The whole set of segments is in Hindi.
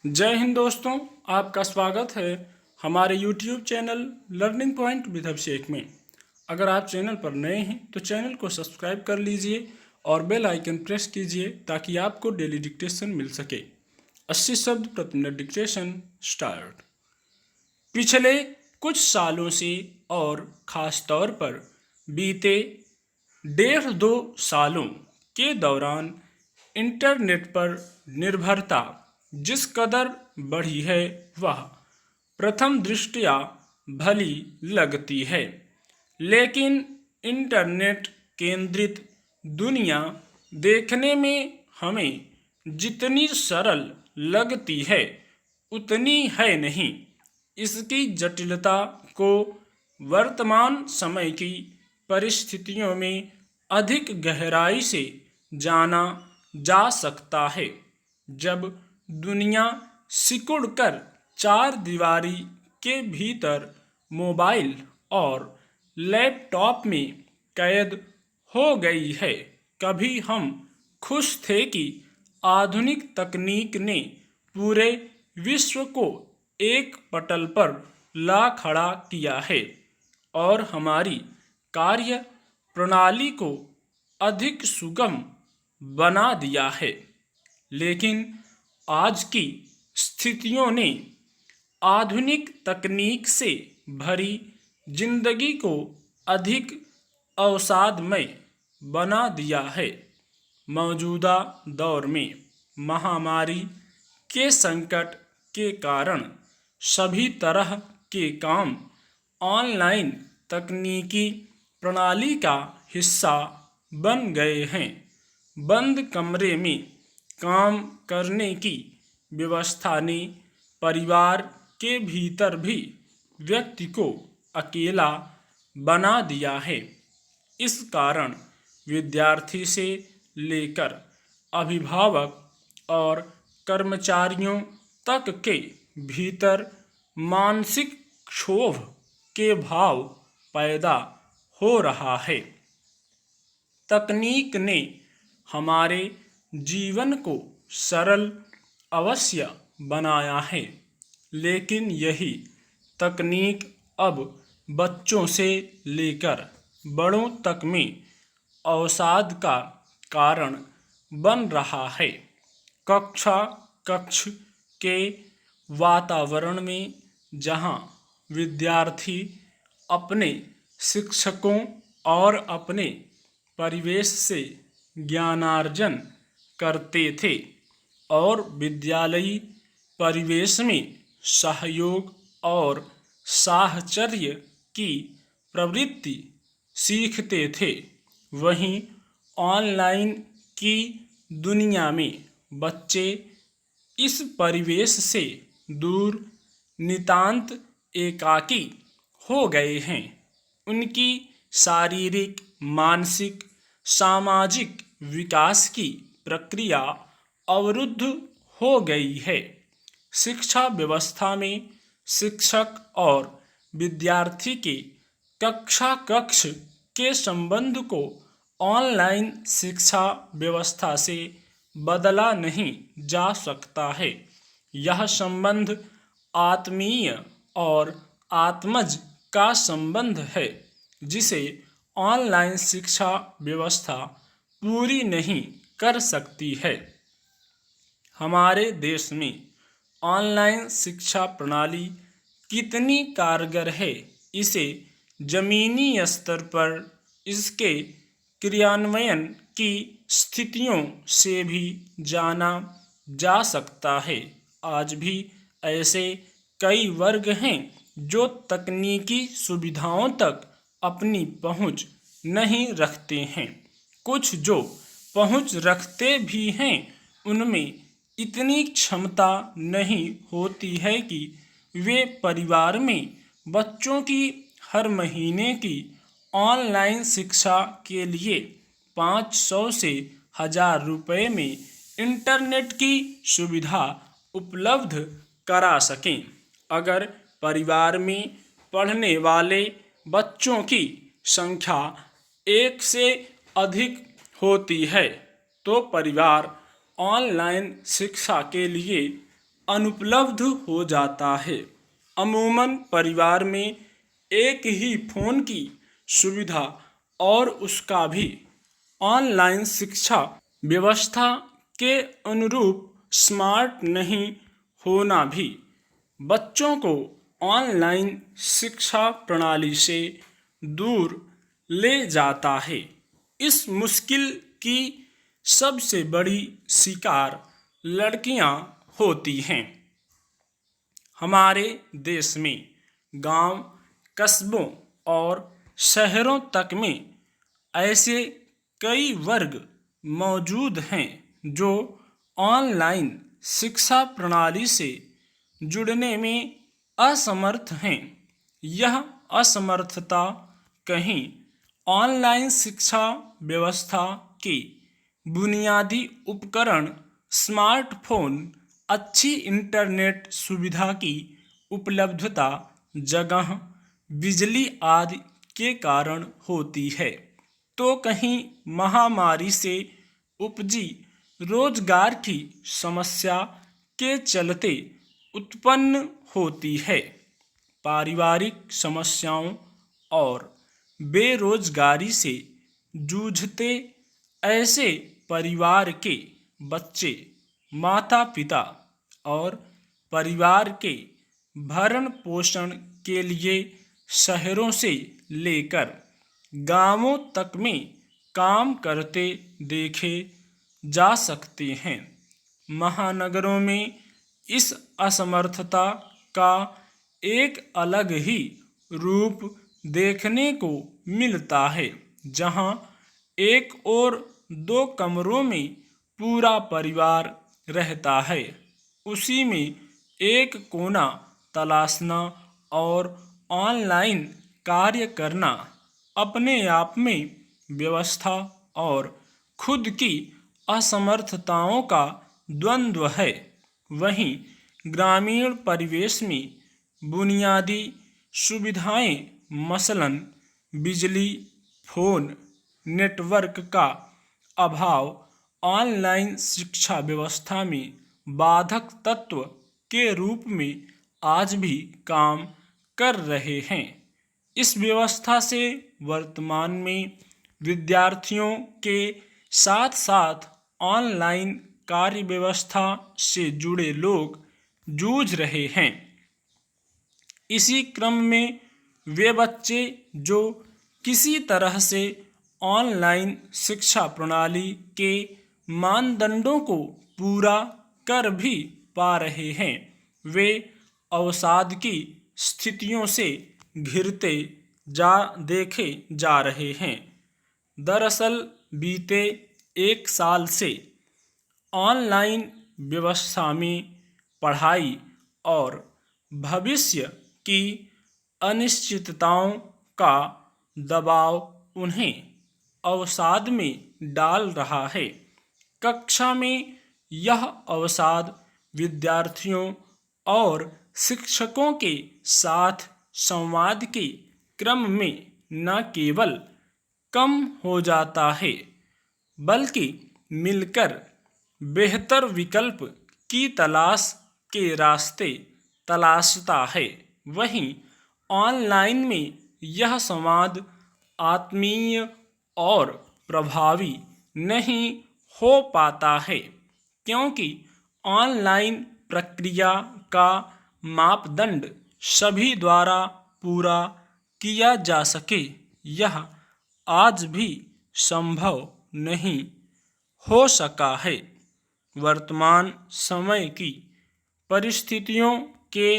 जय हिंद दोस्तों, आपका स्वागत है हमारे YouTube channel learning point with Abhishek में। अगर आप चैनल पर नए हैं तो चैनल को सब्सक्राइब कर लीजिए और बेल आइकन प्रेस कीजिए ताकि आपको डेली डिक्टेशन मिल सके। 80 शब्द प्रति मिनट डिक्टेशन स्टार्ट। पिछले कुछ सालों से और ख़ास तौर पर बीते 1.5-2 सालों के दौरान इंटरनेट पर निर्भरता जिस कदर बढ़ी है वह प्रथम दृष्टया भली लगती है, लेकिन इंटरनेट केंद्रित दुनिया देखने में हमें जितनी सरल लगती है उतनी है नहीं। इसकी जटिलता को वर्तमान समय की परिस्थितियों में अधिक गहराई से जाना जा सकता है। जब दुनिया सिकुड़कर चार दीवारी के भीतर मोबाइल और लैपटॉप में कैद हो गई है, कभी हम खुश थे कि आधुनिक तकनीक ने पूरे विश्व को एक पटल पर ला खड़ा किया है और हमारी कार्य प्रणाली को अधिक सुगम बना दिया है। लेकिन आज की स्थितियों ने आधुनिक तकनीक से भरी जिंदगी को अधिक अवसादमय बना दिया है। मौजूदा दौर में महामारी के संकट के कारण सभी तरह के काम ऑनलाइन तकनीकी प्रणाली का हिस्सा बन गए हैं। बंद कमरे में काम करने की व्यवस्था ने परिवार के भीतर भी व्यक्ति को अकेला बना दिया है। इस कारण विद्यार्थी से लेकर अभिभावक और कर्मचारियों तक के भीतर मानसिक क्षोभ के भाव पैदा हो रहा है। तकनीक ने हमारे जीवन को सरल अवश्य बनाया है, लेकिन यही तकनीक अब बच्चों से लेकर बड़ों तक में अवसाद का कारण बन रहा है। कक्ष के वातावरण में जहां विद्यार्थी अपने शिक्षकों और अपने परिवेश से ज्ञानार्जन करते थे और विद्यालयी परिवेश में सहयोग और साहचर्य की प्रवृत्ति सीखते थे, वहीं ऑनलाइन की दुनिया में बच्चे इस परिवेश से दूर नितांत एकाकी हो गए हैं। उनकी शारीरिक, मानसिक, सामाजिक विकास की प्रक्रिया अवरुद्ध हो गई है। शिक्षा व्यवस्था में शिक्षक और विद्यार्थी के कक्ष के संबंध को ऑनलाइन शिक्षा व्यवस्था से बदला नहीं जा सकता है। यह संबंध आत्मीय और आत्मज का संबंध है, जिसे ऑनलाइन शिक्षा व्यवस्था पूरी नहीं कर सकती है। हमारे देश में ऑनलाइन शिक्षा प्रणाली कितनी कारगर है, इसे जमीनी स्तर पर इसके क्रियान्वयन की स्थितियों से भी जाना जा सकता है। आज भी ऐसे कई वर्ग हैं जो तकनीकी सुविधाओं तक अपनी पहुंच नहीं रखते हैं। कुछ जो पहुंच रखते भी हैं उनमें इतनी क्षमता नहीं होती है कि वे परिवार में बच्चों की हर महीने की ऑनलाइन शिक्षा के लिए 500 से 1000 रुपये में इंटरनेट की सुविधा उपलब्ध करा सकें। अगर परिवार में पढ़ने वाले बच्चों की संख्या 1 से अधिक होती है तो परिवार ऑनलाइन शिक्षा के लिए अनुपलब्ध हो जाता है। अमूमन परिवार में एक ही फ़ोन की सुविधा और उसका भी ऑनलाइन शिक्षा व्यवस्था के अनुरूप स्मार्ट नहीं होना भी बच्चों को ऑनलाइन शिक्षा प्रणाली से दूर ले जाता है। इस मुश्किल की सबसे बड़ी शिकार लड़कियां होती हैं। हमारे देश में गांव, कस्बों और शहरों तक में ऐसे कई वर्ग मौजूद हैं जो ऑनलाइन शिक्षा प्रणाली से जुड़ने में असमर्थ हैं। यह असमर्थता कहीं ऑनलाइन शिक्षा व्यवस्था के बुनियादी उपकरण, स्मार्टफोन, अच्छी इंटरनेट सुविधा की उपलब्धता, जगह, बिजली आदि के कारण होती है, तो कहीं महामारी से उपजी रोजगार की समस्या के चलते उत्पन्न होती है। पारिवारिक समस्याओं और बेरोजगारी से जूझते ऐसे परिवार के बच्चे माता पिता और परिवार के भरण पोषण के लिए शहरों से लेकर गांवों तक में काम करते देखे जा सकते हैं। महानगरों में इस असमर्थता का एक अलग ही रूप देखने को मिलता है, जहां एक और दो कमरों में पूरा परिवार रहता है, उसी में एक कोना तलाशना और ऑनलाइन कार्य करना अपने आप में व्यवस्था और खुद की असमर्थताओं का द्वंद्व है। वहीं ग्रामीण परिवेश में बुनियादी सुविधाएं मसलन बिजली, फोन, नेटवर्क का अभाव ऑनलाइन शिक्षा व्यवस्था में बाधक तत्व के रूप में आज भी काम कर रहे हैं। इस व्यवस्था से वर्तमान में विद्यार्थियों के साथ साथ ऑनलाइन कार्य व्यवस्था से जुड़े लोग जूझ रहे हैं। इसी क्रम में वे बच्चे जो किसी तरह से ऑनलाइन शिक्षा प्रणाली के मानदंडों को पूरा कर भी पा रहे हैं, वे अवसाद की स्थितियों से घिरते देखे जा रहे हैं। दरअसल बीते एक साल से ऑनलाइन व्यवस्था में पढ़ाई और भविष्य की अनिश्चितताओं का दबाव उन्हें अवसाद में डाल रहा है। कक्षा में यह अवसाद विद्यार्थियों और शिक्षकों के साथ संवाद के क्रम में न केवल कम हो जाता है, बल्कि मिलकर बेहतर विकल्प की तलाश के रास्ते तलाशता है। वहीं ऑनलाइन में यह संवाद आत्मीय और प्रभावी नहीं हो पाता है, क्योंकि ऑनलाइन प्रक्रिया का मापदंड सभी द्वारा पूरा किया जा सके, यह आज भी संभव नहीं हो सका है। वर्तमान समय की परिस्थितियों के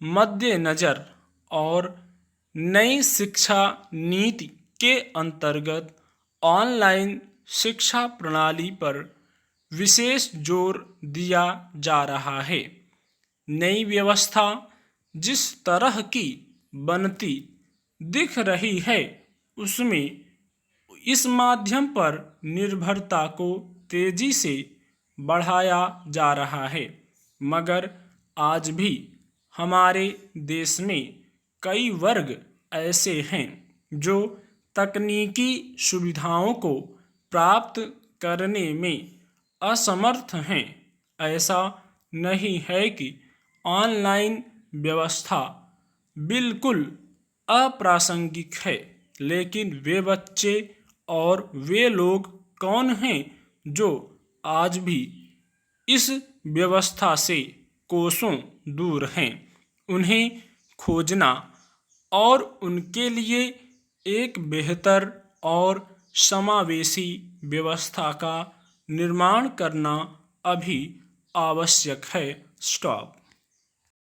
मद्देनज़र और नई शिक्षा नीति के अंतर्गत ऑनलाइन शिक्षा प्रणाली पर विशेष जोर दिया जा रहा है। नई व्यवस्था जिस तरह की बनती दिख रही है, उसमें इस माध्यम पर निर्भरता को तेजी से बढ़ाया जा रहा है, मगर आज भी हमारे देश में कई वर्ग ऐसे हैं जो तकनीकी सुविधाओं को प्राप्त करने में असमर्थ हैं। ऐसा नहीं है कि ऑनलाइन व्यवस्था बिल्कुल अप्रासंगिक है, लेकिन वे बच्चे और वे लोग कौन हैं जो आज भी इस व्यवस्था से कोसों दूर हैं? उन्हें खोजना और उनके लिए एक बेहतर और समावेशी व्यवस्था का निर्माण करना अभी आवश्यक है। स्टॉप।